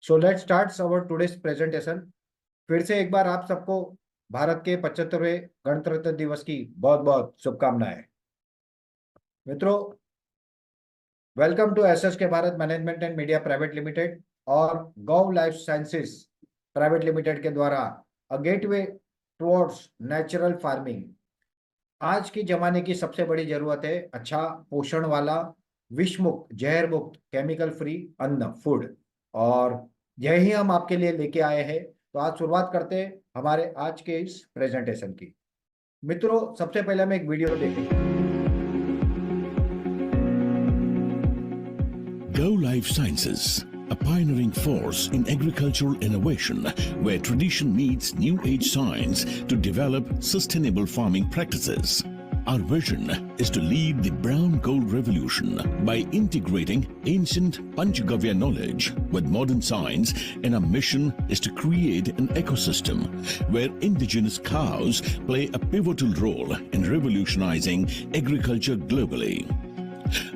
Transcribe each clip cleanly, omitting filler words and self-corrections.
So let's start our today's presentation. फिर से एक बार आप सबको भारत के 75वें गणतंत्र दिवस की बहुत बहुत शुभकामनाएं। मित्रों, वेलकम टू एसएस के Bharat management and media private limited और गौ लाइफ साइंसेज प्राइवेट लिमिटेड के द्वारा a gateway towards natural farming. आज के जमाने की सबसे बड़ी जरूरत है अच्छा पोषण वाला, विष मुक्त, जहर मुक्त, केमिकल फ्री अन्न, फूड। और यही हम आपके लिए लेके आए हैं। तो आज शुरुआत करते हैं हमारे आज के इस प्रेजेंटेशन की। मित्रों, सबसे पहले हम एक वीडियो देखेंगे। Go Life Sciences, a pioneering force in agricultural innovation where tradition meets new age science to develop sustainable farming practices. Our vision is to lead the brown gold revolution by integrating ancient Panchagavya knowledge with modern science, and our mission is to create an ecosystem where indigenous cows play a pivotal role in revolutionizing agriculture globally.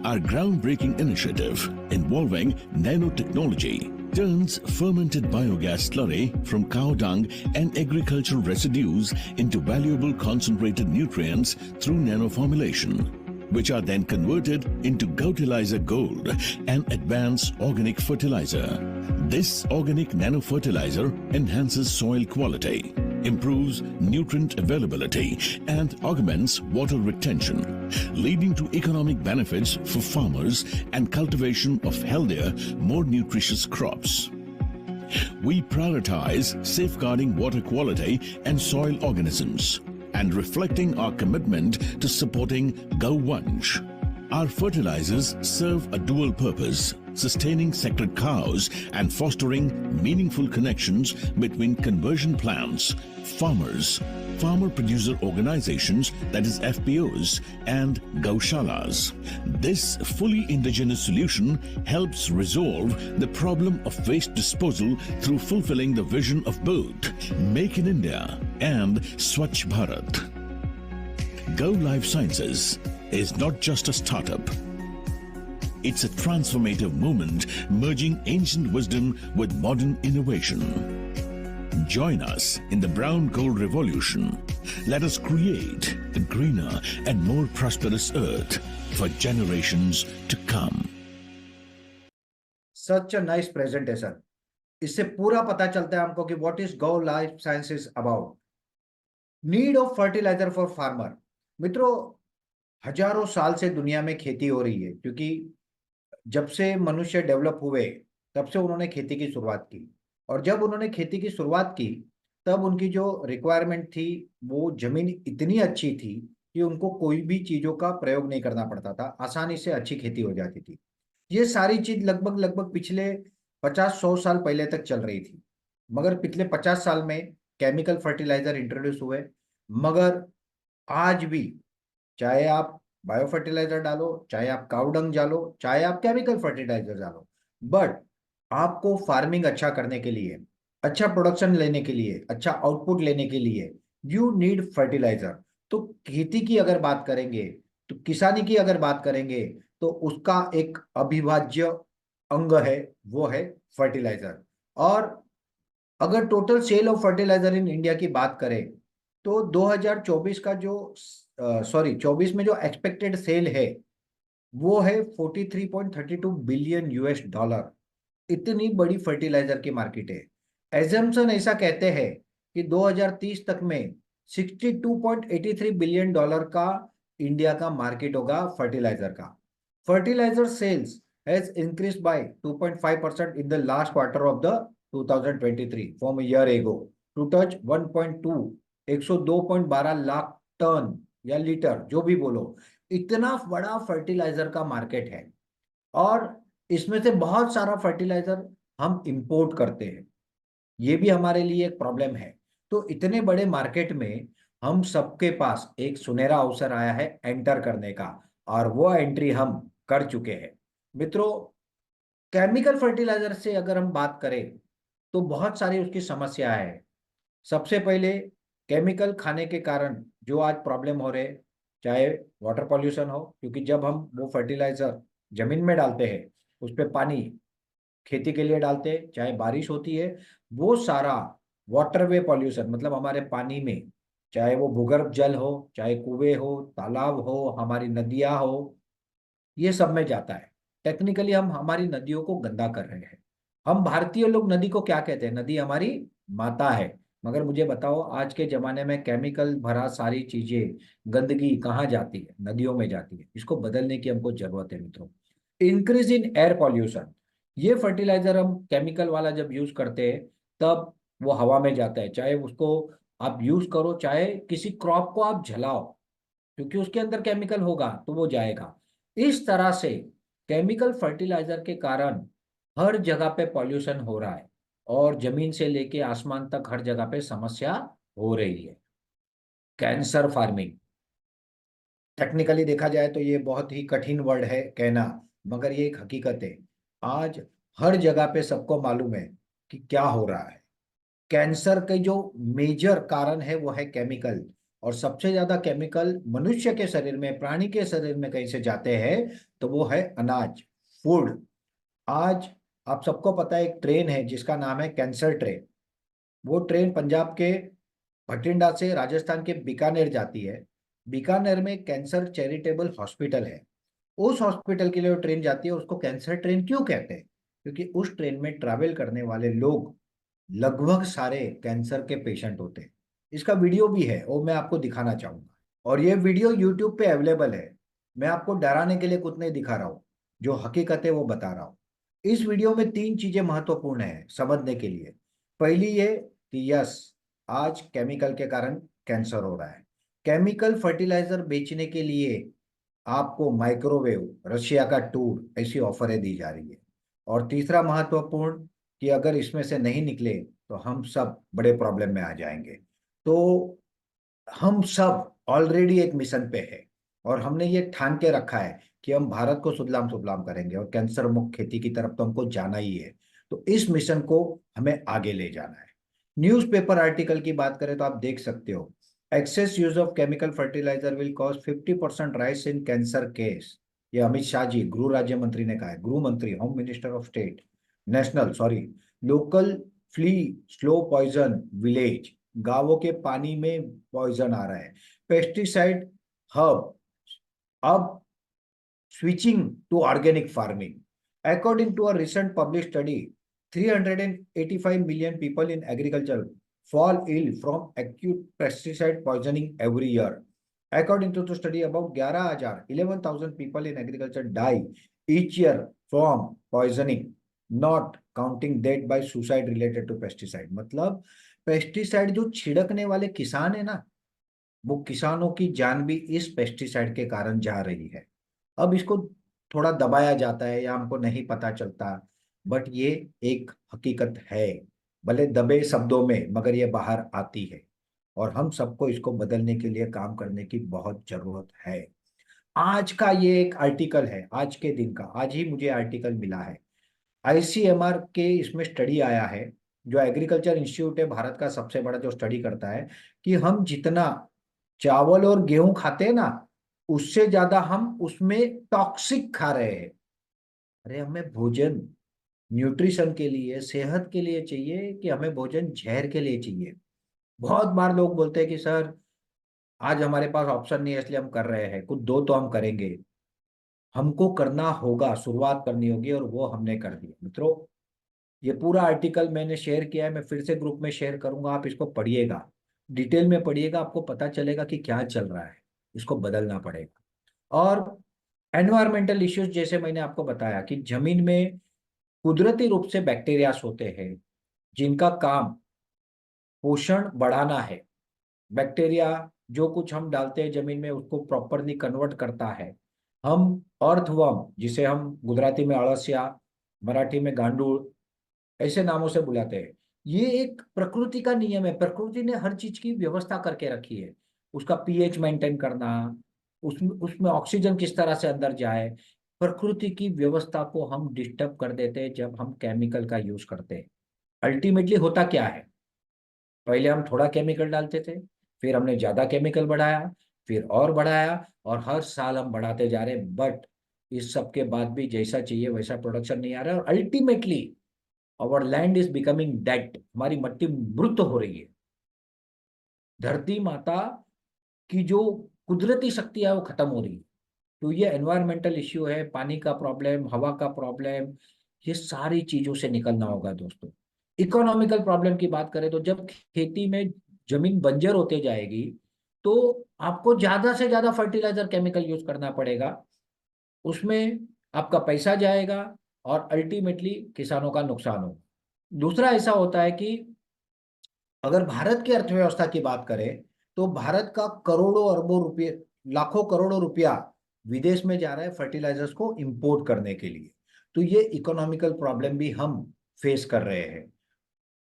Our groundbreaking initiative involving nanotechnology turns fermented biogas slurry from cow dung and agricultural residues into valuable concentrated nutrients through nanoformulation, which are then converted into Gautilizer Gold, an advanced organic fertilizer. This organic nanofertilizer enhances soil quality, improves nutrient availability, and augments water retention, leading to economic benefits for farmers and cultivation of healthier, more nutritious crops. We prioritize safeguarding water quality and soil organisms and reflecting our commitment to supporting Gauvansh. Our fertilizers serve a dual purpose, sustaining sacred cows and fostering meaningful connections between conversion plants, farmers, farmer-producer organizations, that is FPOs, and Gaushalas. This fully indigenous solution helps resolve the problem of waste disposal through fulfilling the vision of both Make in India and Swachh Bharat. Go Life Sciences is not just a startup. It's a transformative movement merging ancient wisdom with modern innovation. Join us in the brown gold revolution. Let us create a greener and more prosperous earth for generations to come. Such a nice presentation. इससे पूरा पता चलता है हमको कि what is go life sciences about. Need of fertiliser for farmer. मित्रों, हजारों साल से दुनिया में खेती हो रही है, क्योंकि जब से मनुष्य डेवलप हुए तब से उन्होंने खेती की शुरुआत की। और जब उन्होंने खेती की शुरुआत की तब उनकी जो रिक्वायरमेंट थी, वो जमीन इतनी अच्छी थी कि उनको कोई भी चीजों का प्रयोग नहीं करना पड़ता था, आसानी से अच्छी खेती हो जाती थी। ये सारी चीज लगभग लगभग पिछले 50-100 साल पहले तक चल रही थी। मगर पिछले 50 साल में केमिकल फर्टिलाइजर इंट्रोड्यूस हुए। मगर आज भी चाहे आप बायो फर्टिलाइजर डालो, चाहे आप काउ डंग डालो, चाहे आप केमिकल फर्टिलाइजर डालो, बट आपको फार्मिंग अच्छा करने के लिए, अच्छा प्रोडक्शन लेने के लिए, अच्छा आउटपुट लेने के लिए यू नीड फर्टिलाइजर। तो खेती की अगर बात करेंगे, तो किसानी की अगर बात करेंगे, तो उसका एक अविभाज्य अंग है, वो है फर्टिलाइजर। और अगर total sale of fertiliser in India की बात करें, तो 2024 का जो 24 में जो एक्सपेक्टेड सेल है, वो है 43.32 बिलियन यूएस डॉलर। इतनी बड़ी फर्टिलाइजर की मार्केट है। एजम्पशन ऐसा कहते हैं कि 2030 तक में 62.83 बिलियन डॉलर का इंडिया का मार्केट होगा फर्टिलाइजर का। Fertiliser sales has increase by 2.5% in the last quarter of the 2023 from a year ago to touch 1.2 102.12 lakh ton या लीटर, जो भी बोलो। इतना बड़ा फर्टिलाइजर का मार्केट है। और इसमें से बहुत सारा फर्टिलाइजर हम इंपोर्ट करते हैं, ये भी हमारे लिए एक प्रॉब्लम है। तो इतने बड़े मार्केट में हम सबके पास एक सुनहरा अवसर आया है एंटर करने का, और वो एंट्री हम कर चुके हैं। मित्रों, केमिकल फर्टिलाइजर से अगर हम बात करें तो बहुत सारी उसकी समस्या है। सबसे पहले, केमिकल खाने के कारण जो आज प्रॉब्लम हो रहे, चाहे वाटर पॉल्यूशन हो, क्योंकि जब हम वो फर्टिलाइजर जमीन में डालते हैं, उस पे पानी खेती के लिए डालते हैं, चाहे बारिश होती है, वो सारा वाटरवे पॉल्यूशन, मतलब हमारे पानी में, चाहे वो भूगर्भ जल हो, चाहे कुएं हो, तालाब हो, हमारी नदियां हो, ये सब में जाता है। टेक्निकली हम हमारी नदियों को गंदा कर रहे हैं। हम भारतीय लोग नदी को क्या कहते हैं? नदी हमारी माता है। मगर मुझे बताओ, आज के जमाने में केमिकल भरा सारी चीजें, गंदगी कहाँ जाती है? नदियों में जाती है। इसको बदलने की हमको जरूरत है मित्रों। इंक्रीज इन एयर पॉल्यूशन, ये फर्टिलाइजर हम केमिकल वाला जब यूज करते हैं तब वो हवा में जाता है। चाहे उसको आप यूज करो, चाहे किसी क्रॉप को आप जलाओ, क्योंकि उसके अंदर केमिकल होगा तो वो जाएगा। इस तरह से केमिकल फर्टिलाइजर के कारण हर जगह पे पॉल्यूशन हो रहा है, और जमीन से लेके आसमान तक हर जगह पे समस्या हो रही है। कैंसर फार्मिंग, टेक्निकली देखा जाए तो ये बहुत ही कठिन वर्ड है कहना, मगर ये एक हकीकत है। आज हर जगह पे सबको मालूम है कि क्या हो रहा है। कैंसर के जो मेजर कारण है वो है केमिकल, और सबसे ज्यादा केमिकल मनुष्य के शरीर में, प्राणी के शरीर में कहीं से जाते हैं तो वो है अनाज, फूड। आज आप सबको पता है एक ट्रेन है जिसका नाम है कैंसर ट्रेन। वो ट्रेन पंजाब के भटिंडा से राजस्थान के बीकानेर जाती है। बीकानेर में कैंसर चैरिटेबल हॉस्पिटल है। उस हॉस्पिटल के लिए वो ट्रेन जाती है। उसको कैंसर ट्रेन क्यों कहते हैं? क्योंकि उस ट्रेन में ट्रैवल करने वाले लोग लगभग सारे कैंसर के पेशेंट होते हैं। इसका वीडियो भी है, वो मैं आपको दिखाना चाहूंगा। और ये वीडियो यूट्यूब पे अवेलेबल है। मैं आपको डराने के लिए कुछ नहीं दिखा रहा हूँ, जो हकीकत है वो बता रहा हूँ। इस वीडियो में तीन चीजें महत्वपूर्ण है समझने के लिए। पहली ये कि यस, आज केमिकल के कारण कैंसर हो रहा है। केमिकल फर्टिलाइजर बेचने के लिए आपको माइक्रोवेव, रशिया का टूर, ऐसी ऑफरें दी जा रही है। और तीसरा महत्वपूर्ण, कि अगर इसमें से नहीं निकले तो हम सब बड़े प्रॉब्लम में आ जाएंगे। तो हम सब ऑलरेडी एक मिशन पे है, और हमने ये ठान के रखा है कि हम भारत को सुजलाम सुफलाम करेंगे, और कैंसर मुक्त खेती की तरफ तो हमको जाना ही है। तो इस मिशन को हमें आगे ले जाना है। न्यूज़पेपर आर्टिकल की बात करें तो आप देख सकते हो, excess use of chemical fertiliser will cause 50% rise in cancer case. ये अमित शाह जी, गृह राज्य मंत्री ने कहा है, गृह मंत्री, home minister of state, national sorry. Local flea slow poison village, गांवों के पानी में पॉइजन आ रहा है। पेस्टिसाइड हब अब switching to organic farming. According to a recent published study, 385 million people in agriculture fall ill from acute pesticide poisoning every year. According to the study, about 11,000 people in agriculture die each year from poisoning, not counting death by suicide related to pesticide. मतलब pesticide जो छिड़कने वाले किसान है ना, वो किसानों की जान भी इस पेस्टिसाइड के कारण जा रही है। अब इसको थोड़ा दबाया जाता है या हमको नहीं पता चलता, बट ये एक हकीकत है। भले दबे शब्दों में, मगर ये बाहर आती है, और हम सबको इसको बदलने के लिए काम करने की बहुत जरूरत है। आज का ये एक आर्टिकल है, आज के दिन का, आज ही मुझे आर्टिकल मिला है। आईसीएमआर के इसमें स्टडी आया है, जो एग्रीकल्चर इंस्टीट्यूट है भारत का सबसे बड़ा, जो स्टडी करता है कि हम जितना चावल और गेहूं खाते हैं ना, उससे ज्यादा हम उसमें टॉक्सिक खा रहे हैं। अरे हमें भोजन न्यूट्रिशन के लिए, सेहत के लिए चाहिए, कि हमें भोजन जहर के लिए चाहिए? बहुत बार लोग बोलते हैं कि सर आज हमारे पास ऑप्शन नहीं है इसलिए हम कर रहे हैं, कुछ दो तो हम करेंगे। हमको करना होगा, शुरुआत करनी होगी, और वो हमने कर दी मित्रों। ये पूरा आर्टिकल मैंने शेयर किया है, मैं फिर से ग्रुप में शेयर करूंगा, आप इसको पढ़िएगा, डिटेल में पढ़िएगा, आपको पता चलेगा कि क्या चल रहा है। इसको बदलना पड़ेगा। और एनवायरमेंटल इश्यूज, जैसे मैंने आपको बताया कि जमीन में कुदरती रूप से बैक्टीरियाज होते हैं जिनका काम पोषण बढ़ाना है। बैक्टीरिया जो कुछ हम डालते हैं जमीन में उसको प्रॉपरली कन्वर्ट करता है। हम अर्थवर्म, जिसे हम गुजराती में अळसिया, मराठी में गांडूळ, ऐसे नामों से बुलाते हैं, ये एक प्रकृति का नियम है। प्रकृति ने हर चीज की व्यवस्था करके रखी है। उसका पीएच मेंटेन करना, उसमें उसमें ऑक्सीजन किस तरह से अंदर जाए, प्रकृति की व्यवस्था को हम डिस्टर्ब कर देते हैं जब हम केमिकल का यूज करते हैं। अल्टीमेटली होता क्या है, पहले हम थोड़ा केमिकल डालते थे, फिर हमने ज्यादा केमिकल बढ़ाया, फिर और बढ़ाया, और हर साल हम बढ़ाते जा रहे हैं। बट इस सब के बाद भी जैसा चाहिए वैसा प्रोडक्शन नहीं आ रहा है, और ultimately our land is becoming dead, हमारी मिट्टी मृत हो रही है। धरती माता की जो कुदरती शक्ति है वो खत्म हो रही है। तो ये एनवायरमेंटल इश्यू है, पानी का प्रॉब्लम, हवा का प्रॉब्लम, ये सारी चीजों से निकलना होगा दोस्तों। इकोनॉमिकल प्रॉब्लम की बात करें तो जब खेती में जमीन बंजर होते जाएगी तो आपको ज्यादा से ज्यादा फर्टिलाइजर केमिकल यूज करना पड़ेगा, उसमें आपका पैसा जाएगा और अल्टीमेटली किसानों का नुकसान होगा। दूसरा ऐसा होता है कि अगर भारत की अर्थव्यवस्था की बात करें तो भारत का करोड़ों अरबों रुपये, लाखों करोड़ों रुपया विदेश में जा रहा है फर्टिलाइजर्स को इंपोर्ट करने के लिए। तो ये इकोनॉमिकल प्रॉब्लम भी हम फेस कर रहे हैं।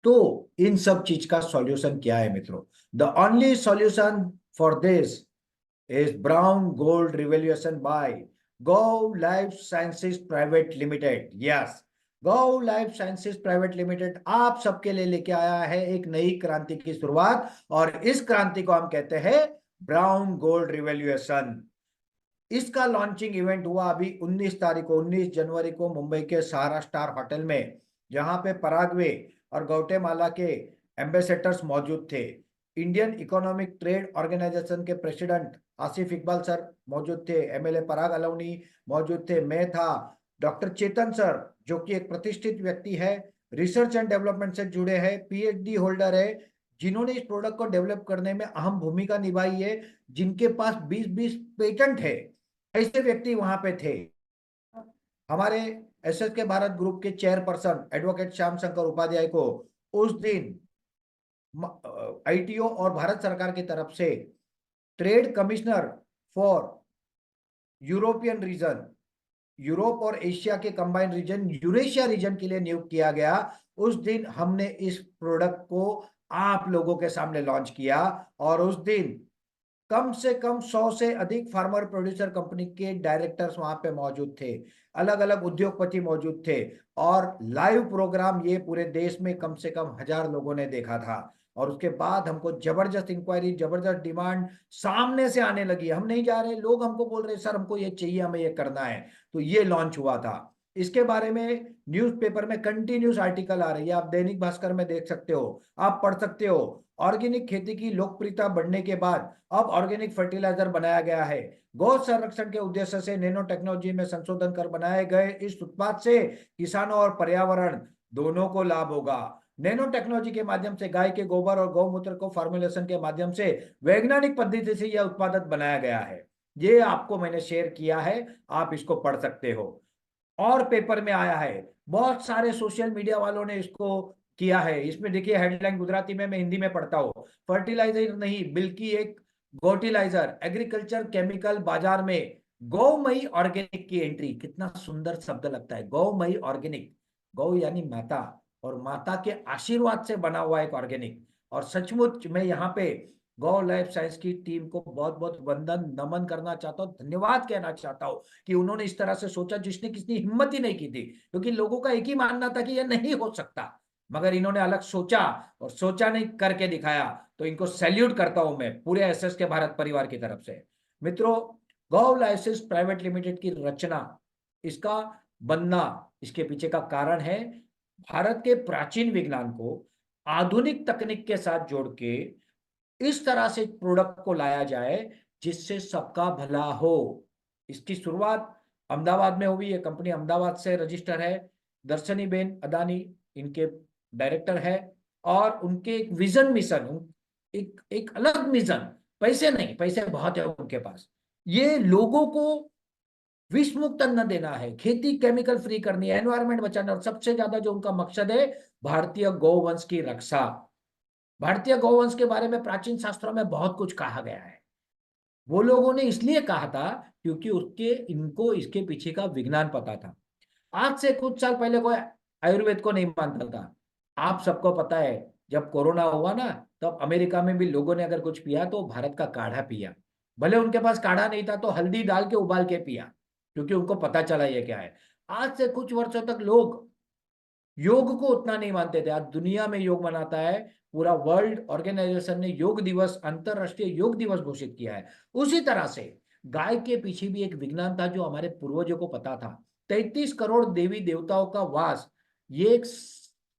तो इन सब चीज का सॉल्यूशन क्या है मित्रों? The only solution for this is Brown Gold Revaluation by Go Life Sciences Private Limited. Yes, Go Life Sciences Private Limited आप सबके लिए लेके आया है एक नई क्रांति की शुरुआत, और इस क्रांति को हम कहते हैं ब्राउन गोल्ड रिवैल्यूएशन। इसका लॉन्चिंग इवेंट हुआ अभी 19 तारीख को, 19 जनवरी को मुंबई के सहारा स्टार होटल में, जहां पे पराग्वे और गौटेमाला के एम्बेसडर्स मौजूद थे। इंडियन इकोनॉमिक ट्रेड ऑर्गेनाइजेशन के प्रेसिडेंट आसिफ इकबाल सर मौजूद थे, एमएलए पराग अलौनी मौजूद थे, मैं था, डॉक्टर चेतन सर जो कि एक प्रतिष्ठित व्यक्ति है, रिसर्च एंड डेवलपमेंट से जुड़े हैं, पीएचडी होल्डर है, जिन्होंने इस प्रोडक्ट को डेवलप करने में अहम भूमिका निभाई है, जिनके पास 20-20 पेटेंट है, ऐसे व्यक्ति वहां पे थे। हमारे एसएसके भारत ग्रुप के चेयरपर्सन एडवोकेट श्याम शंकर उपाध्याय को उस दिन आईटीओ और भारत सरकार की तरफ से trade commissioner for European region, Europe और एशिया के कंबाइंड रीजन, यूरेशिया रीजन के लिए नियुक्त किया गया। उस दिन हमने इस प्रोडक्ट को आप लोगों के सामने लॉन्च किया, और उस दिन कम से कम 100 से अधिक फार्मर प्रोड्यूसर कंपनी के डायरेक्टर्स वहां पे मौजूद थे, अलग अलग उद्योगपति मौजूद थे, और लाइव प्रोग्राम ये पूरे देश में कम से कम 1000 लोगों ने देखा था। और उसके बाद हमको जबरदस्त इंक्वायरी, जबरदस्त डिमांड सामने से आने लगी। हम नहीं जा रहे, लोग हमको बोल रहे सर हमको ये चाहिए, हमें ये करना है। तो ये लॉन्च हुआ था। इसके बारे में न्यूज़पेपर में कंटिन्यूस आर्टिकल आ रही है, आप दैनिक भास्कर में देख सकते हो, आप पढ़ सकते हो। ऑर्गेनिक खेती की लोकप्रियता बढ़ने के बाद अब ऑर्गेनिक फर्टिलाइजर बनाया गया है। गौ संरक्षण के उद्देश्य से नैनो टेक्नोलॉजी में संशोधन कर बनाए गए इस उत्पाद से किसानों और पर्यावरण दोनों को लाभ होगा। नैनो टेक्नोलॉजी के माध्यम से गाय के गोबर और गौमूत्र को फॉर्मुलेशन के माध्यम से वैज्ञानिक पद्धति से यह उत्पाद बनाया गया है। ये आपको मैंने शेयर किया है, आप इसको पढ़ सकते हो। और पेपर में आया है, बहुत सारे सोशल मीडिया वालों ने इसको किया है। इसमें देखिए हेडलाइन गुजराती में, मैं हिंदी में पढ़ता हूँ, फर्टिलाइजर नहीं बल्कि एक गोटिलाइजर, एग्रीकल्चर केमिकल बाजार में गौमयी ऑर्गेनिक की एंट्री। कितना सुंदर शब्द लगता है, गौमयी ऑर्गेनिक। गौ यानी माता, और माता के आशीर्वाद से बना हुआ एक ऑर्गेनिक। और सचमुच मैं यहाँ पे गौ लाइफ साइंस की टीम को बहुत बहुत वंदन नमन करना चाहता हूँ, धन्यवाद कहना चाहता हूँ कि उन्होंने इस तरह से सोचा जिसने किसी हिम्मत ही नहीं की थी, क्योंकि लोगों का एक ही मानना था कि यह नहीं हो सकता, मगर इन्होंने अलग सोचा और सोचा नहीं करके दिखाया। तो इनको सैल्यूट करता हूं मैं पूरे एसएस के भारत परिवार की तरफ से। मित्रों, गौ लाइसेंस प्राइवेट लिमिटेड की रचना, इसका बनना, इसके पीछे का कारण है भारत के प्राचीन विज्ञान को आधुनिक तकनीक के साथ जोड़ के इस तरह से प्रोडक्ट को लाया जाए जिससे सबका भला हो। इसकी शुरुआत अहमदाबाद में हुई, ये कंपनी अहमदाबाद से रजिस्टर है, दर्शनी बेन अदानी इनके डायरेक्टर है, और उनके एक विजन मिशन, एक अलग मिशन, पैसे नहीं, पैसे बहुत है उनके पास, ये लोगों को विष मुक्त अन्न देना है, खेती केमिकल फ्री करनी है, एनवायरमेंट बचाना, और सबसे ज्यादा जो उनका मकसद है भारतीय गौवंश की रक्षा। भारतीय गौवंश के बारे में प्राचीन शास्त्रों में बहुत कुछ कहा गया है। वो लोगों ने इसलिए कहा था क्योंकि उसके इनको इसके पीछे का विज्ञान पता था। आज से कुछ साल पहले कोई आयुर्वेद को नहीं मानता था। आप सबको पता है जब कोरोना हुआ ना, तब अमेरिका में भी लोगों ने अगर कुछ पिया तो भारत का काढ़ा पिया। भले उनके पास काढ़ा नहीं था तो हल्दी डाल के उबाल के पिया, क्योंकि उनको पता चला ये क्या है। आज से कुछ वर्षों तक लोग योग को उतना नहीं मानते थे, आज दुनिया में योग मनाता है। पूरा वर्ल्ड ऑर्गेनाइजेशन ने योग दिवस, अंतरराष्ट्रीय योग दिवस घोषित किया है। उसी तरह से गाय के पीछे भी एक विज्ञान था जो हमारे पूर्वजों को पता था। 33 करोड़ देवी देवताओं का वास, ये एक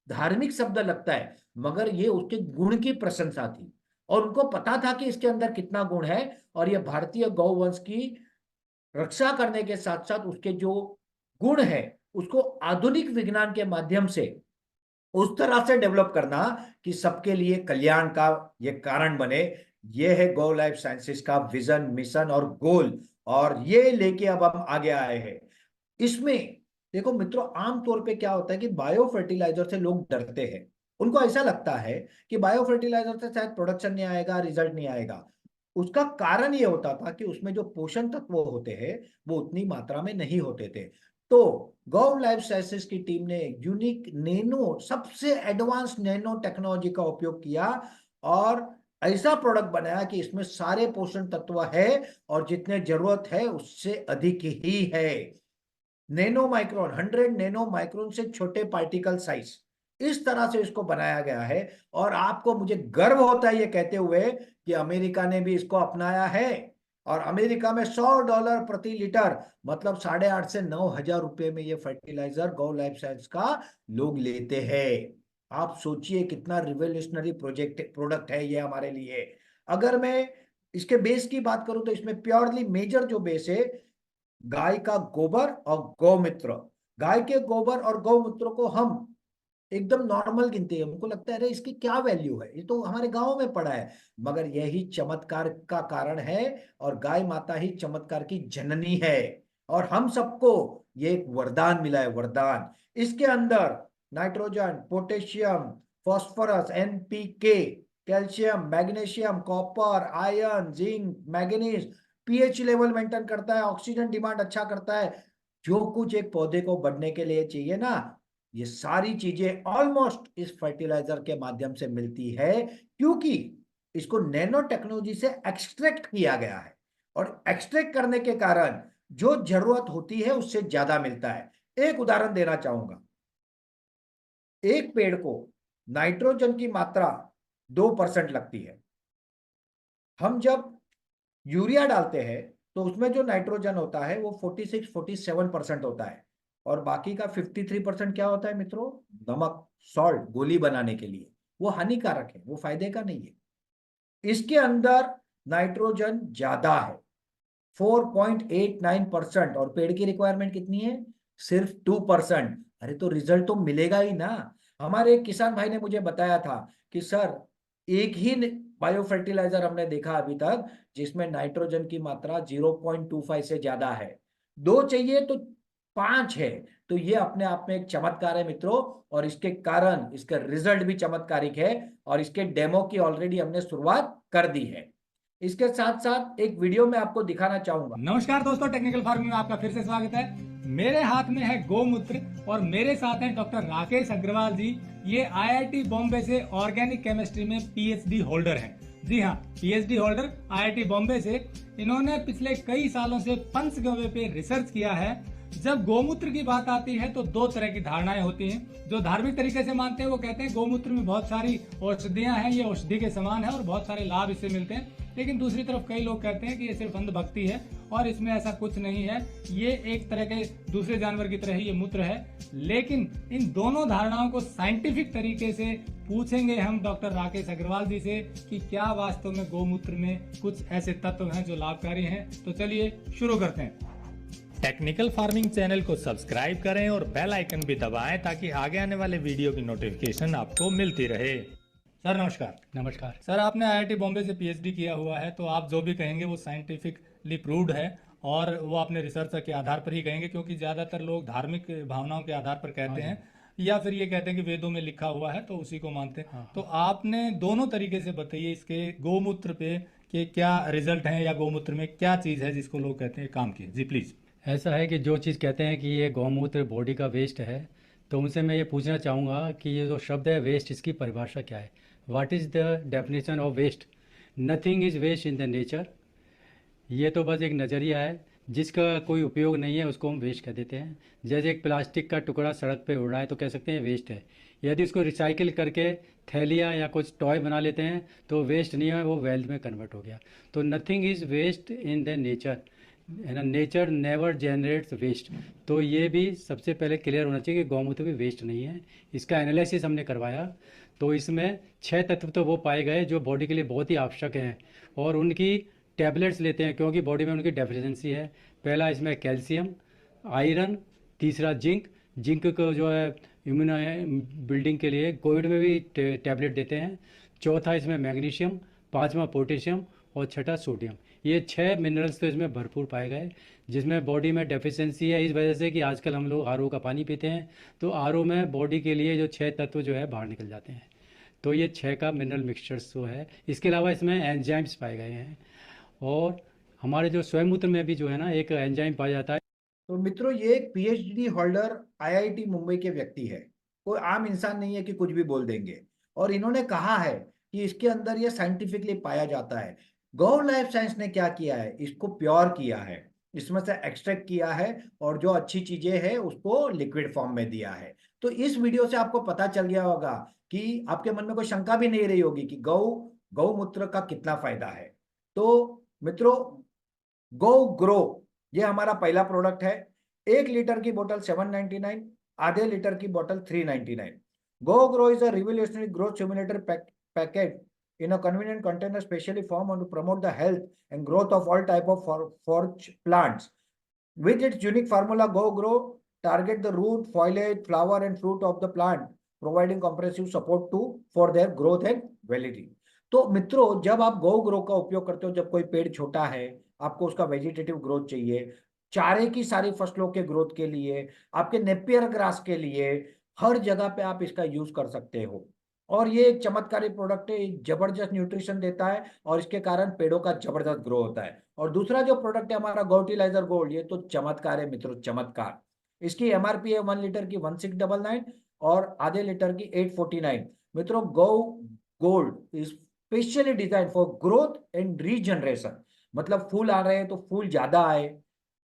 धार्मिक शब्द लगता है, मगर ये उसके गुण की प्रशंसा थी। और उनको पता था कि इसके अंदर कितना गुण है, और ये भारतीय गौवंश की रक्षा करने के साथ साथ उसके जो गुण है उसको आधुनिक विज्ञान के माध्यम से उस तरह से डेवलप करना कि सबके लिए कल्याण का ये कारण बने। ये है गो लाइफ साइंसेस का विजन, मिशन और गोल, और ये लेके अब हम आगे आए हैं। इसमें देखो मित्रों, आमतौर पे क्या होता है कि बायो फर्टिलाइजर से लोग डरते हैं। उनको ऐसा लगता है कि बायो फर्टिलाइजर से शायद प्रोडक्शन नहीं आएगा, रिजल्ट नहीं आएगा। उसका कारण ये होता था कि उसमें जो पोषण तत्व होते हैं वो उतनी मात्रा में नहीं होते थे। तो गो लाइफ साइंसेस की टीम ने यूनिक नैनो, सबसे एडवांस नैनो टेक्नोलॉजी का उपयोग किया और ऐसा प्रोडक्ट बनाया कि इसमें सारे पोषण तत्व है और जितने जरूरत है उससे अधिक ही है। नैनो माइक्रोन, 100 नैनो माइक्रोन से छोटे पार्टिकल साइज, इस तरह से इसको बनाया गया है। और आपको, मुझे गर्व होता है ये कहते हुए कि अमेरिका ने भी इसको अपनाया है। और अमेरिका में $100 प्रति लीटर, मतलब 8,500 से 9,000 रुपए में ये फर्टिलाइजर गो लाइफ साइंस का लोग लेते हैं। आप सोचिए कितना रिवोल्यूशनरी प्रोडक्ट है ये हमारे लिए। अगर मैं इसके बेस की बात करूं तो इसमें प्योरली मेजर जो बेस है, गाय का गोबर और गौमूत्र। गाय के गोबर और गौमूत्र को हम एकदम नॉर्मल गिनते हैं, हमको लगता है अरे इसकी क्या वैल्यू है, ये तो हमारे गांव में पड़ा है। मगर यही चमत्कार का कारण है, और गाय माता ही चमत्कार की जननी है। और हम सबको ये एक वरदान मिला है, वरदान। इसके अंदर nitrogen, potassium, phosphorus, NPK, calcium, magnesium, copper, iron, zinc, manganese, pH level maintain करता है, ऑक्सीजन डिमांड अच्छा करता है। जो कुछ एक पौधे को बढ़ने के लिए चाहिए ना, ये सारी चीजें ऑलमोस्ट इस फर्टिलाइजर के माध्यम से मिलती है, क्योंकि इसको नैनो टेक्नोलॉजी से एक्सट्रैक्ट किया गया है। और एक्सट्रैक्ट करने के कारण जो जरूरत होती है उससे ज्यादा मिलता है। एक उदाहरण देना चाहूंगा। एक पेड़ को नाइट्रोजन की मात्रा 2% लगती है। हम जब यूरिया डालते हैं तो उसमें जो नाइट्रोजन होता है वो 46-47% होता है, और बाकी का 53% क्या होता है मित्रों? नमक, सॉल्ट, गोली बनाने के लिए। वो हानिकारक है, वो फायदे का नहीं है। इसके अंदर नाइट्रोजन ज्यादा है, 4.89%, और पेड़ की रिक्वायरमेंट कितनी है? सिर्फ 2%। अरे तो रिजल्ट तो मिलेगा ही ना। हमारे एक किसान भाई ने मुझे बताया था कि सर, एक ही बायो फर्टिलाइजर हमने देखा अभी तक जिसमें नाइट्रोजन की मात्रा 0.25 से ज्यादा है। दो चाहिए तो 5 है। तो ये अपने आप में एक चमत्कार है मित्रों, और इसके कारण इसका रिजल्ट भी चमत्कारिक है, और इसके डेमो की ऑलरेडी हमने शुरुआत कर दी है। इसके साथ साथ एक वीडियो में आपको दिखाना चाहूंगा। नमस्कार दोस्तों, टेक्निकल फार्मिंग में आपका फिर से स्वागत है। मेरे हाथ में है गोमूत्र और मेरे साथ हैं डॉक्टर राकेश अग्रवाल जी। ये आईआईटी बॉम्बे से ऑर्गेनिक केमिस्ट्री में पीएचडी होल्डर हैं। जी हाँ, पीएचडी होल्डर आईआईटी बॉम्बे से। इन्होंने पिछले कई सालों से पंचगव्य पे रिसर्च किया है। जब गोमूत्र की बात आती है तो दो तरह की धारणाएं होती हैं। जो धार्मिक तरीके से मानते हैं वो कहते हैं गोमूत्र में बहुत सारी औषधियां हैं, ये औषधि के समान है और बहुत सारे लाभ इससे मिलते हैं। लेकिन दूसरी तरफ कई लोग कहते हैं कि ये सिर्फ अंधभक्ति है और इसमें ऐसा कुछ नहीं है, ये एक तरह के दूसरे जानवर की तरह ही ये मूत्र है। लेकिन इन दोनों धारणाओं को साइंटिफिक तरीके से पूछेंगे हम डॉक्टर राकेश अग्रवाल जी से कि क्या वास्तव में गोमूत्र में कुछ ऐसे तत्व हैं जो लाभकारी हैं। तो चलिए शुरू करते हैं। टेक्निकल फार्मिंग चैनल को सब्सक्राइब करें और बेल आइकन भी दबाएं ताकि आगे आने वाले वीडियो की नोटिफिकेशन आपको मिलती रहे। सर नमस्कार। नमस्कार सर, आपने आईआईटी बॉम्बे से पीएचडी किया हुआ है, तो आप जो भी कहेंगे वो साइंटिफिकली प्रूव्ड है और वो अपने रिसर्च के आधार पर ही कहेंगे, क्योंकि ज़्यादातर लोग धार्मिक भावनाओं के आधार पर कहते हैं या फिर ये कहते हैं कि वेदों में लिखा हुआ है तो उसी को मानते हैं। हाँ। तो आपने दोनों तरीके से बताइए इसके गोमूत्र पे कि क्या रिजल्ट है या गोमूत्र में क्या चीज़ है जिसको लोग कहते हैं काम की। जी प्लीज़। ऐसा है कि जो चीज़ कहते हैं कि ये गौमूत्र बॉडी का वेस्ट है, तो उनसे मैं ये पूछना चाहूँगा कि ये जो शब्द है वेस्ट, इसकी परिभाषा क्या है? What is the definition of waste? Nothing is waste in the nature. ये तो बस एक नज़रिया है, जिसका कोई उपयोग नहीं है उसको हम वेस्ट कह देते हैं। जैसे एक प्लास्टिक का टुकड़ा सड़क पे उड़ रहा है तो कह सकते हैं वेस्ट है। यदि इसको रिसाइकिल करके थैलियाँ या कुछ टॉय बना लेते हैं तो वेस्ट नहीं है, वो वेल्थ में कन्वर्ट हो गया। तो nothing is waste in the nature. है ना, नेचर नेवर जनरेट्स वेस्ट। तो ये भी सबसे पहले क्लियर होना चाहिए कि गौमूत्र भी वेस्ट नहीं है। इसका एनालिसिस हमने करवाया, तो इसमें 6 तत्व तो वो पाए गए जो बॉडी के लिए बहुत ही आवश्यक हैं, और उनकी टैबलेट्स लेते हैं क्योंकि बॉडी में उनकी डेफिशिएंसी है। पहला इसमें कैल्शियम, आयरन, तीसरा जिंक। जिंक को जो है इम्यून बिल्डिंग के लिए कोविड में भी टैबलेट देते हैं। चौथा इसमें मैग्नीशियम, पांचवा पोटेशियम, और छठा सोडियम। ये 6 मिनरल्स तो इसमें भरपूर पाए गए, जिसमें बॉडी में डेफिशिएंसी है इस वजह से कि आजकल हम लोग आरओ का पानी पीते हैं, तो आरओ में बॉडी के लिए जो 6 तत्व जो है बाहर निकल जाते हैं। तो ये 6 का मिनरल मिक्सचर्स जो है, इसके अलावा इसमें एंजाइम्स पाए गए हैं। और हमारे जो स्वयं मूत्र में भी जो है ना एक एंजाइम पाया जाता है। तो मित्रों, ये एक पीएचडी होल्डर आईआईटी मुंबई के व्यक्ति है, कोई आम इंसान नहीं है कि कुछ भी बोल देंगे। और इन्होंने कहा है कि इसके अंदर ये साइंटिफिकली पाया जाता है। गो लाइफ साइंस ने क्या किया है, इसको प्योर किया है, इसमें से एक्सट्रैक्ट किया है, और जो अच्छी चीजें हैं उसको लिक्विड फॉर्म में दिया है। तो इस वीडियो से आपको पता चल गया होगा कि आपके मन में कोई शंका भी नहीं रही होगी कि गौमूत्र का कितना फायदा है। तो मित्रों, गो ग्रो ये हमारा पहला प्रोडक्ट है। 1 लीटर की बोतल 799, आधे लीटर की बोतल 399। Go Grow is a revolutionary growth stimulator packet in a convenient container specially formed to promote the health and growth of all type of forage plants. With its unique formula, Go Grow target the root, foliage, flower and fruit of the plant, providing comprehensive support for their growth and validity. तो मित्रों, जब आप गो grow का उपयोग करते हो, जब कोई पेड़ छोटा है, आपको उसका वेजिटेटिव ग्रोथ चाहिए, चारे की सारी फसलों के ग्रोथ के लिए, आपके नेपियर ग्रास के लिए, हर जगह पे आप इसका यूज कर सकते हो। और ये एक चमत्कारी प्रोडक्ट है, जबरदस्त न्यूट्रिशन देता है और इसके कारण पेड़ों का जबरदस्त ग्रो होता है। और दूसरा जो प्रोडक्ट है हमारा गोटिलाइजर गोल्ड, ये तो चमत्कार है मित्रों, चमत्कार। इसकी एमआरपी है 1 लीटर की 1699 और आधे लीटर की 849। मित्रों, Go Gold is specially design for growth and regeneration. मतलब फूल आ रहे हैं तो फूल ज्यादा आए,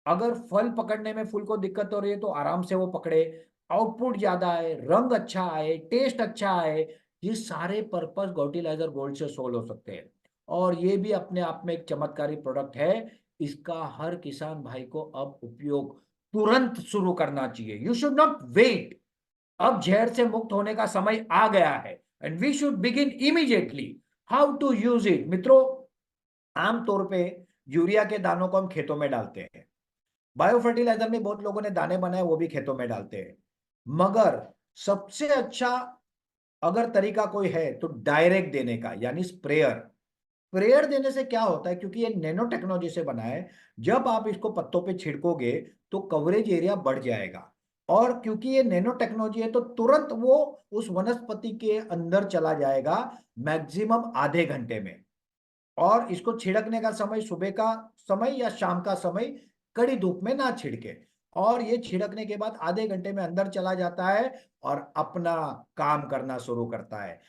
अगर फल पकड़ने में फूल को दिक्कत हो रही है तो आराम से वो पकड़े, आउटपुट ज्यादा आए, रंग अच्छा आए, टेस्ट अच्छा आए, ये सारे पर्पस गोटिलाइजर गोल्ड से सोल्व हो सकते हैं। और ये भी अपने आप में एक चमत्कारी प्रोडक्ट है। इसका हर किसान भाई को अब उपयोग तुरंत शुरू करना चाहिए। You should not wait. अब जहर से मुक्त होने का समय आ गया है and we should begin immediately. How to use it मित्रों, आमतौर पे यूरिया के दानों को हम खेतों में डालते हैं, बायो फर्टिलाइजर में बहुत लोगों ने दाने बनाए वो भी खेतों में डालते हैं, मगर सबसे अच्छा अगर तरीका कोई है तो डायरेक्ट देने का, यानी स्प्रेयर। स्प्रेयर देने से क्या होता है, क्योंकि ये नैनो टेक्नोलॉजी से बना है, जब आप इसको पत्तों पे छिड़कोगे तो कवरेज एरिया बढ़ जाएगा। और क्योंकि ये नैनो टेक्नोलॉजी है तो तुरंत वो उस वनस्पति के अंदर चला जाएगा, मैक्सिमम आधे घंटे में। और इसको छिड़कने का समय सुबह का समय या शाम का समय, कड़ी धूप में ना छिड़के। और ये छिड़कने के बाद आधे घंटे में अंदर चला जाता है और अपना काम करना शुरू करता है।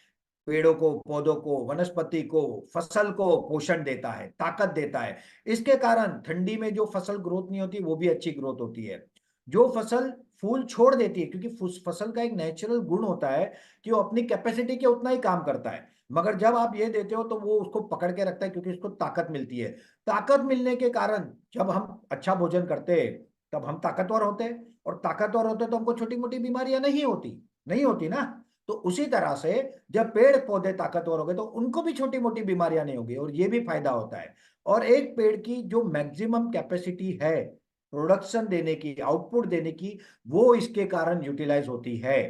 पेड़ों को, पौधों को, वनस्पति को, फसल को पोषण देता है, ताकत देता है। इसके कारण ठंडी में जो फसल ग्रोथ नहीं होती वो भी अच्छी ग्रोथ होती है। जो फसल फूल छोड़ देती है, क्योंकि फसल का एक नेचुरल गुण होता है कि वो अपनी कैपेसिटी के उतना ही काम करता है, मगर जब आप ये देते हो तो वो उसको पकड़ के रखता है, क्योंकि उसको ताकत मिलती है। ताकत मिलने के कारण जब हम अच्छा भोजन करते हैं तब हम ताकतवर होते हैं, और ताकतवर होते तो हमको छोटी मोटी बीमारियां नहीं होती ना। तो उसी तरह से जब पेड़ पौधे ताकतवर हो गए तो उनको भी छोटी मोटी बीमारियां नहीं होगी, और ये भी फायदा होता है। और एक पेड़ की जो मैक्सिमम कैपेसिटी है प्रोडक्शन देने की, आउटपुट देने की, वो इसके कारण यूटिलाइज होती है।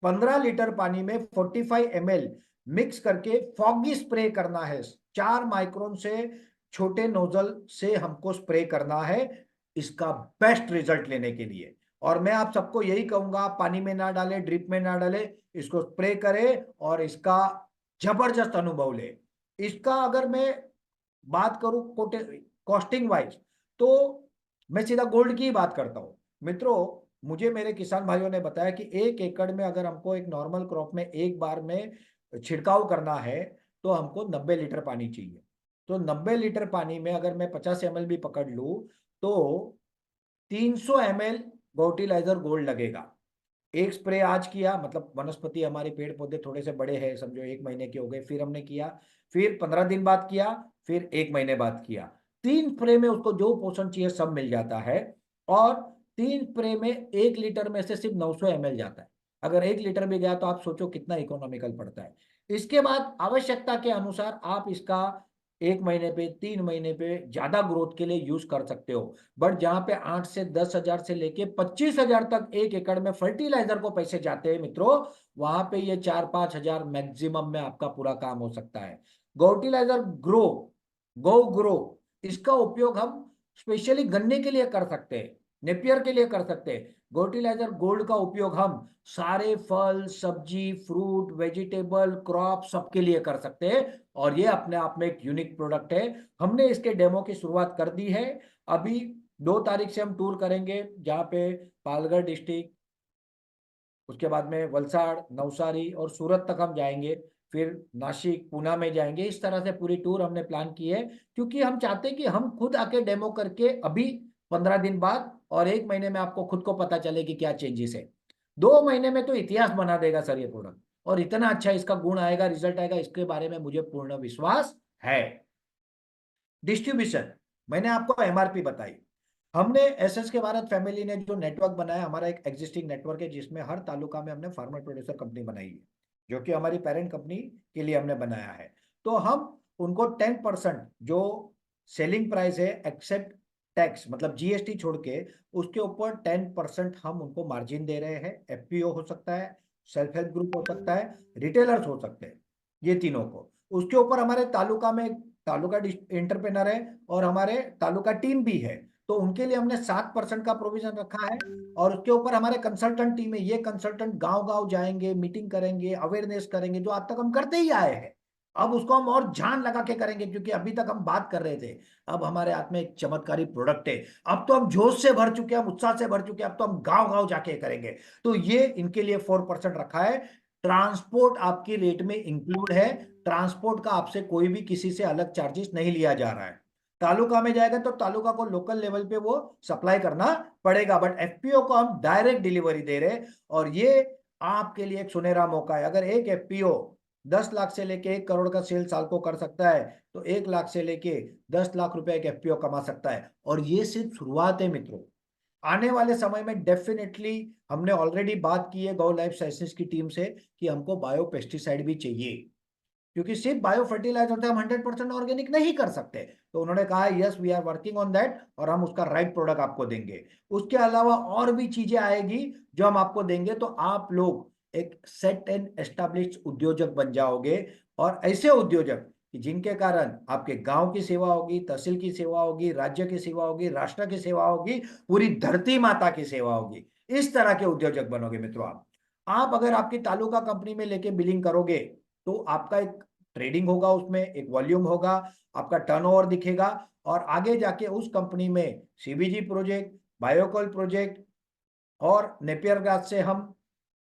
15 लीटर पानी में 45 ml मिक्स करके फॉगी स्प्रे करना है। 4 माइक्रोन से छोटे नोजल से हमको स्प्रे करना है इसका बेस्ट रिजल्ट लेने के लिए। और मैं आप सबको यही कहूंगा, पानी में ना डाले, ड्रिप में ना डाले, इसको स्प्रे करें और इसका जबरदस्त अनुभव ले। इसका अगर मैं बात करूं कॉस्टिंग वाइज, तो मैं सीधा गोल्ड की ही बात करता हूं। मित्रों, मुझे मेरे किसान भाइयों ने बताया कि 1 एकड़ में अगर हमको एक नॉर्मल क्रॉप में एक बार में छिड़काव करना है तो हमको 90 लीटर पानी चाहिए। तो 90 लीटर पानी में अगर मैं 50 ml भी पकड़ लूं तो 300 ml गोटिलाइजर गोल्ड लगेगा। एक स्प्रे आज किया, मतलब वनस्पति हमारे पेड़ पौधे थोड़े से बड़े हैं, समझो 1 महीने के हो गए, फिर हमने किया, फिर 15 दिन बाद किया, फिर 1 महीने बाद किया। 3 स्प्रे में उसको जो पोषण चाहिए सब मिल जाता है, और 3 स्प्रे में 1 लीटर में से सिर्फ 900 ml जाता है। अगर 1 लीटर भी गया तो आप सोचो कितना इकोनॉमिकल पड़ता है। इसके बाद आवश्यकता के अनुसार आप इसका 1 महीने पे, 3 महीने पे ज्यादा ग्रोथ के लिए यूज कर सकते हो। बट जहां पे 8 से 10,000 से लेके 25,000 तक 1 एकड़ में फर्टिलाइजर को पैसे जाते हैं मित्रों, वहां पे ये 4-5 हजार मैक्सिमम में आपका पूरा काम हो सकता है। गोटिलाइजर ग्रो, गो ग्रो, इसका उपयोग हम स्पेशली गन्ने के लिए कर सकते हैं, नेपियर के लिए कर सकते हैं। गोटिलाइजर गोल्ड का उपयोग हम सारे फल, सब्जी, फ्रूट, वेजिटेबल, क्रॉप सबके लिए कर सकते हैं, और ये अपने आप में एक यूनिक प्रोडक्ट है। हमने इसके डेमो की शुरुआत कर दी है। अभी 2 तारीख से हम टूर करेंगे, जहाँ पे पालगढ़ डिस्ट्रिक्ट, उसके बाद में वलसाड़, नवसारी और सूरत तक हम जाएंगे, फिर नासिक, पूना में जाएंगे। इस तरह से पूरी टूर हमने प्लान की है, क्योंकि हम चाहते हैं कि हम खुद आके डेमो करके अभी 15 दिन बाद और 1 महीने में आपको खुद को पता चले कि क्या चेंजेस है। 2 महीने में तो इतिहास बना देगा सर ये प्रोडक्ट, और इतना अच्छा इसका गुण आएगा, रिजल्ट आएगा, इसके बारे में मुझे पूर्ण विश्वास है। डिस्ट्रीब्यूशन, मैंने आपको एमआरपी बताई। हमने एसएस के भारत फैमिली ने जो नेटवर्क बनाया, हमारा एक एग्जिस्टिंग नेटवर्क है, जिसमें हर तालुका में हमने फार्मर प्रोड्यूसर कंपनी बनाई है, जो कि हमारी पेरेंट कंपनी के लिए हमने बनाया है। तो हम उनको 10% जो सेलिंग प्राइस है एक्सेप्ट टैक्स, मतलब जीएसटी छोड़ के, उसके ऊपर 10% हम उनको मार्जिन दे रहे हैं। एफपीओ हो सकता है, सेल्फ हेल्प ग्रुप हो सकता है, रिटेलर्स हो सकते हैं, ये तीनों को। उसके ऊपर हमारे तालुका में तालुका एंटरप्रेनर है और हमारे तालुका टीम भी है, तो उनके लिए हमने 7% का प्रोविजन रखा है। और उसके ऊपर हमारे कंसल्टेंट टीम है, ये कंसल्टेंट गांव गांव जाएंगे, मीटिंग करेंगे, अवेयरनेस करेंगे, जो आज तक हम करते ही आए हैं। अब उसको हम और जान लगा के करेंगे, क्योंकि अभी तक हम बात कर रहे थे, अब हमारे हाथ में एक चमत्कारी प्रोडक्ट है। अब तो हम जोश से भर चुके हैं, हम उत्साह से भर चुके हैं, अब तो हम गांव गांव जाके करेंगे। तो ये इनके लिए 4% रखा है। ट्रांसपोर्ट आपकी रेट में इंक्लूड है, ट्रांसपोर्ट का आपसे कोई भी किसी से अलग चार्जेस नहीं लिया जा रहा है। तालुका में जाएगा तो तालुका को लोकल लेवल पे वो सप्लाई करना पड़ेगा, बट एफपीओ को हम डायरेक्ट डिलीवरी दे रहे हैं, और ये आपके लिए एक सुनहरा मौका है। अगर एक एफपीओ 10 लाख से लेके 1 करोड़ का सेल साल को कर सकता है, तो 1 लाख से लेके 10 लाख रुपए एक एफपीओ कमा सकता है। और ये सिर्फ शुरुआत है मित्रों, आने वाले समय में डेफिनेटली हमने ऑलरेडी बात की है गौ लाइफ साइंसेज की टीम से कि हमको बायो पेस्टिसाइड भी चाहिए, क्योंकि सिर्फ बायो फर्टिलाइजर से हम 100% ऑर्गेनिक नहीं कर सकते। तो उन्होंने कहा yes we are working on that, और हम उसका राइट प्रोडक्ट आपको देंगे। उसके अलावा और भी चीजें आएगी जो हम आपको देंगे, तो आप लोग एक सेट एंड एस्टैब्लिश्ड उद्योजक बन जाओगे, और ऐसे उद्योजक कि जिनके कारण आपके गांव की सेवा होगी, तहसील की सेवा होगी, राज्य की सेवा होगी, राष्ट्र की सेवा होगी, पूरी धरती माता की सेवा होगी। इस तरह के उद्योजक बनोगे मित्रों आप अगर आपकी तालुका कंपनी में लेके बिलिंग करोगे, तो आपका एक ट्रेडिंग होगा, उसमें एक वॉल्यूम होगा, आपका टर्नओवर दिखेगा, और आगे जाके उस कंपनी में सीबीजी प्रोजेक्ट, बायोकोल प्रोजेक्ट, और नेपियर ग्रास से हम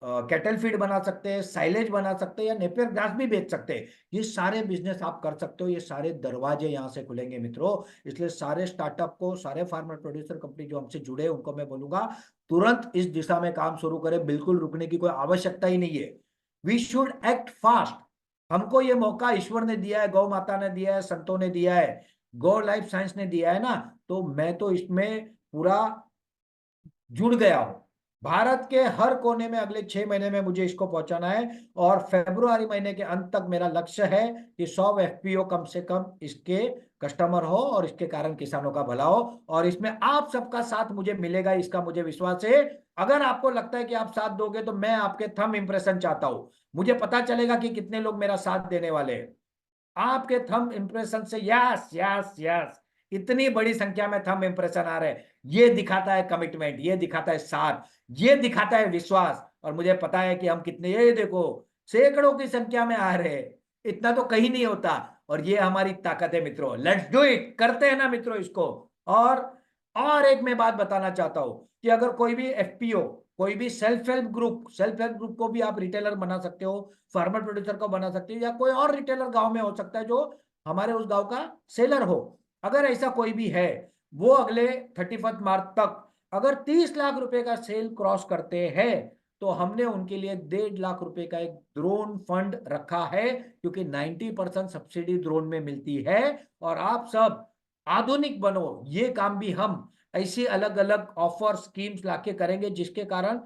कैटल फीड बना सकते हैं, साइलेज बना सकते हैं, या नेपियर ग्रास भी बेच सकते हैं। ये सारे बिजनेस आप कर सकते हो, ये सारे दरवाजे यहाँ से खुलेंगे मित्रों। इसलिए सारे स्टार्टअप को, सारे फार्मर प्रोड्यूसर कंपनी जो हमसे जुड़े, उनको मैं बोलूंगा तुरंत इस दिशा में काम शुरू करें, बिल्कुल रुकने की कोई आवश्यकता ही नहीं है। We should act fast. हमको ये मौका ईश्वर ने दिया है, गौ माता ने दिया है, संतों ने दिया है, गो लाइफ साइंस ने दिया है ना, तो मैं तो इसमें पूरा जुड़ गया हूं। भारत के हर कोने में अगले 6 महीने में मुझे इसको पहुंचाना है, और फरवरी महीने के अंत तक मेरा लक्ष्य है कि 100 एफपीओ कम से कम इसके कस्टमर हो, और इसके कारण किसानों का भला हो, और इसमें आप सबका साथ मुझे मिलेगा, इसका मुझे विश्वास है। अगर आपको लगता है कि आप साथ दोगे, तो मैं आपके थंब इंप्रेशन चाहता हूं, मुझे पता चलेगा कि कितने लोग मेरा साथ देने वाले हैं। आपके थंब इंप्रेशन से यस यस यस, इतनी बड़ी संख्या में थंब इंप्रेशन आ रहे हैं, ये दिखाता है कमिटमेंट, ये दिखाता है साथ, ये दिखाता है विश्वास। और मुझे पता है कि हम कितने, ये देखो सैकड़ों की संख्या में आ रहे हैं, इतना तो कहीं नहीं होता, और ये हमारी ताकत है मित्रों। लेट्स डू इट, करते हैं ना मित्रों इसको। और एक मैं बात बताना चाहता हूं कि अगर कोई भी एफपीओ, कोई भी सेल्फ हेल्प ग्रुप को भी आप रिटेलर बना सकते हो, फार्मर प्रोड्यूसर को बना सकते हो, या कोई और रिटेलर गांव में हो सकता है जो हमारे उस गांव का सेलर हो। अगर ऐसा कोई भी है, वो अगले 31 मार्च तक अगर 30 लाख रुपए का सेल क्रॉस करते हैं, तो हमने उनके लिए 1.5 लाख रुपए का एक ड्रोन फंड रखा है, क्योंकि 90% सब्सिडी ड्रोन में मिलती है। और आप सब आधुनिक बनो। ये काम भी हम ऐसी अलग अलग ऑफर स्कीम्स लाके करेंगे जिसके कारण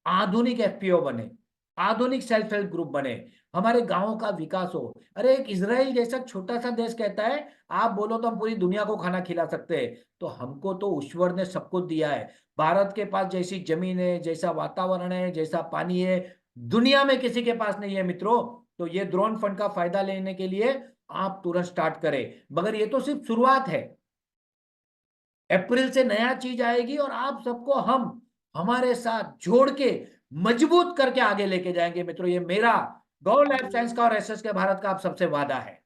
आधुनिक एफपीओ बने, आधुनिक सेल्फ हेल्प ग्रुप बने, हमारे गांवों का विकास हो। अरे एक इजराइल जैसा छोटा सा देश कहता है आप बोलो तो हम पूरी दुनिया को खाना खिला सकते हैं। तो हमको तो ईश्वर ने सब कुछ दिया है। भारत के पास जैसी जमीन है, जैसा वातावरण है, जैसा पानी है, दुनिया में किसी के पास नहीं है मित्रों। तो ये ड्रोन फंड का फायदा लेने के लिए आप तुरंत स्टार्ट करें, मगर ये तो सिर्फ शुरुआत है। अप्रैल से नया चीज आएगी और आप सबको हम हमारे साथ जोड़ के मजबूत करके आगे लेके जाएंगे मित्रों। ये मेरा गो लाइफ साइंस का और एसएस के भारत का आप सबसे वादा है।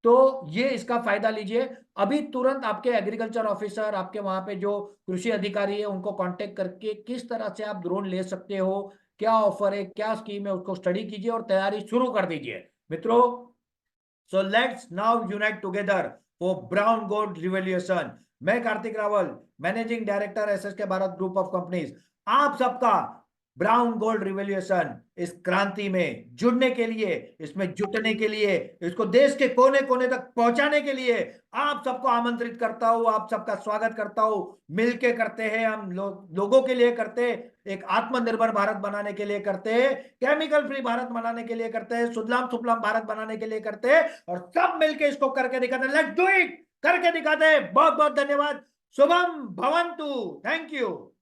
तो ये इसका फायदा लीजिए। अभी तुरंत आपके एग्रीकल्चर ऑफिसर, आपके वहां पे जो कृषि अधिकारी है, उनको कांटेक्ट करके किस तरह से आप ड्रोन ले सकते हो, क्या ऑफर है, क्या स्कीम है, उसको स्टडी कीजिए और तैयारी शुरू कर दीजिए मित्रों। So let's now unite together for brown gold revolution. मैं Kartik Rawal, managing director SSK Bharat group of companies, आप सबका ब्राउन गोल्ड रिवॉल्यूशन इस क्रांति में जुड़ने के लिए, इसमें जुटने के लिए, इसको देश के कोने कोने तक पहुंचाने के लिए आप सबको आमंत्रित करता हूं, आप सबका स्वागत करता हूं। मिलके करते हैं हम लोगों के लिए करते हैं, एक आत्मनिर्भर भारत बनाने के लिए करते हैं, केमिकल फ्री भारत बनाने के लिए करते हैं, सुजलाम सुफलाम भारत बनाने के लिए करते हैं, और सब मिलके इसको करके दिखाते हैं। लेट्स डू इट, करके दिखाते हैं। बहुत बहुत धन्यवाद। शुभम भवंतु। Thank you.